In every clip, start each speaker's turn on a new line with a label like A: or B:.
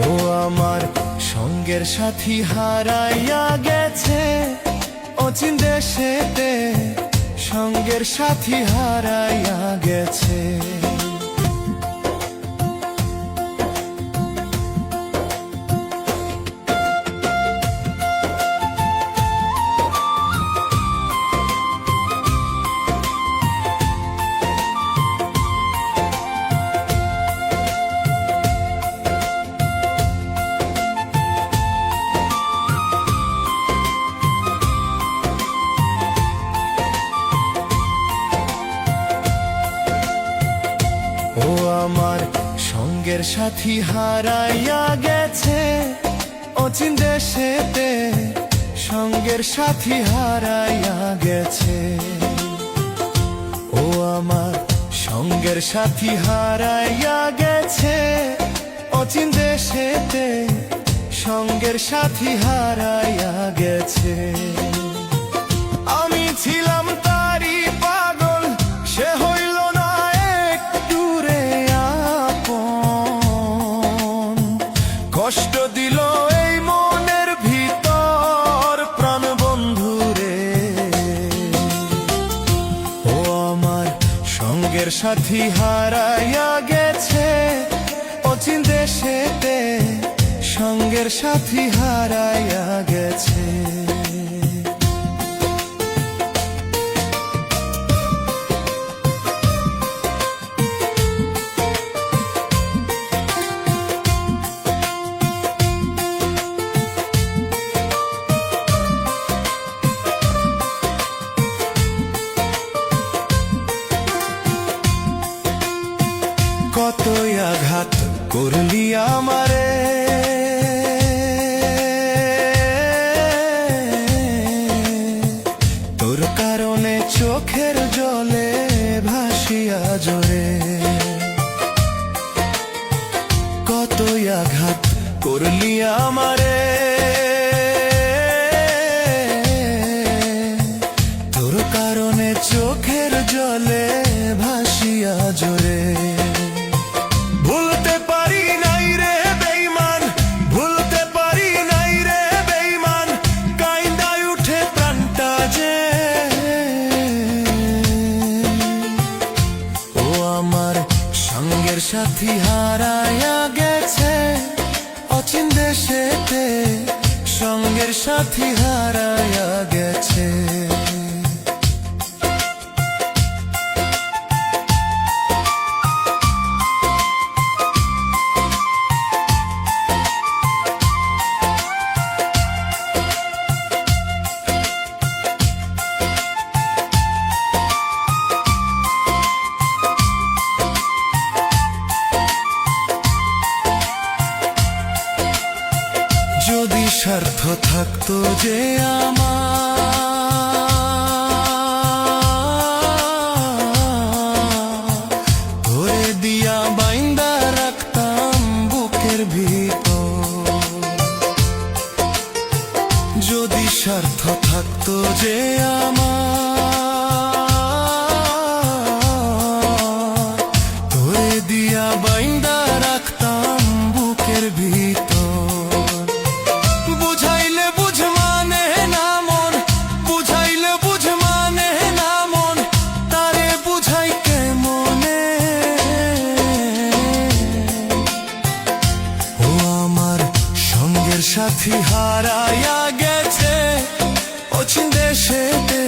A: ও আমার সঙ্গের সাথী হারাইয়া গেছে অচিন দেশেতে, সঙ্গের সাথী হারাইয়া গেছে। ও আমার সঙ্গের সাথী হারাইয়া গেছে অচিন দেশেতে, সঙ্গের সাথী হারাইয়া গেছে। ও আমার সঙ্গের সাথী হারাইয়া গেছে অচিন দেশেতে, সঙ্গের সাথী হারাইয়া গেছে। আমি ছিলাম তারি পাগল, সে হইল না একটু রে আপন। কষ্ট দিল এই মনের ভিতর প্রাণ বন্ধু রে। ও আমার সঙ্গের সাথী হারাইয়া গেছে অচিন দেশেতে, সঙ্গের সাথী হারাইয়া গেছে। কতই আঘাত করলি আমারে, তোর কারণে চোখের জলে ভাসিয়া জোরে। কতই আঘাত করলি আমারে, তোর কারণে চোখের জলে ভাসিয়া জোরে। ভুলতে পারি নাই রে বেঈমান, ভুলতে পারি নাই রে বেঈমান, কাইন্দায় উঠে প্রাণটা যে। ও আমার সঙ্গের সাথী হারাইয়া গেছে অচিন দেশেতে, সঙ্গের সাথী হারাইয়া গেছে। যদি স্বার্থ থাকতো যে আমার, ধরে দিয়া বাইন্দা রাখতাম বুকের ভিতর। যদি স্বার্থ থাকতো যে আমার, ধরে দিয়া বাইন্দা রাখতাম বুকের ভিতর। সাথী হারাইয়া গেছে অচিন দেশেতে,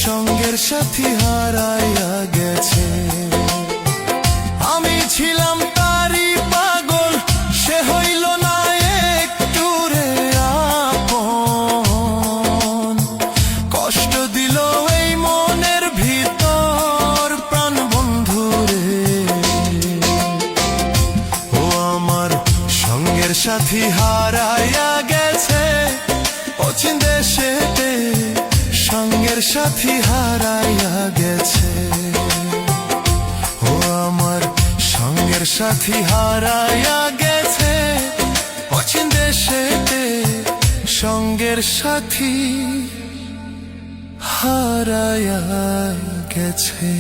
A: সঙ্গের সাথী হারাইয়া গেছে। আমি ছিলাম তারি পাগল, সে হইল না একটু রে আপন। কষ্ট দিল এই মনের ভিতর প্রাণ বন্ধু রে। ও আমার সঙ্গের সাথী হারাইয়া গেছে অচিন দেশেতে, সঙ্গের সাথী হারাইয়া গেছে। ও আমার সঙ্গের সাথী হারাইয়া গেছে অচিন দেশেতে, সঙ্গের সাথী হারাইয়া গেছে।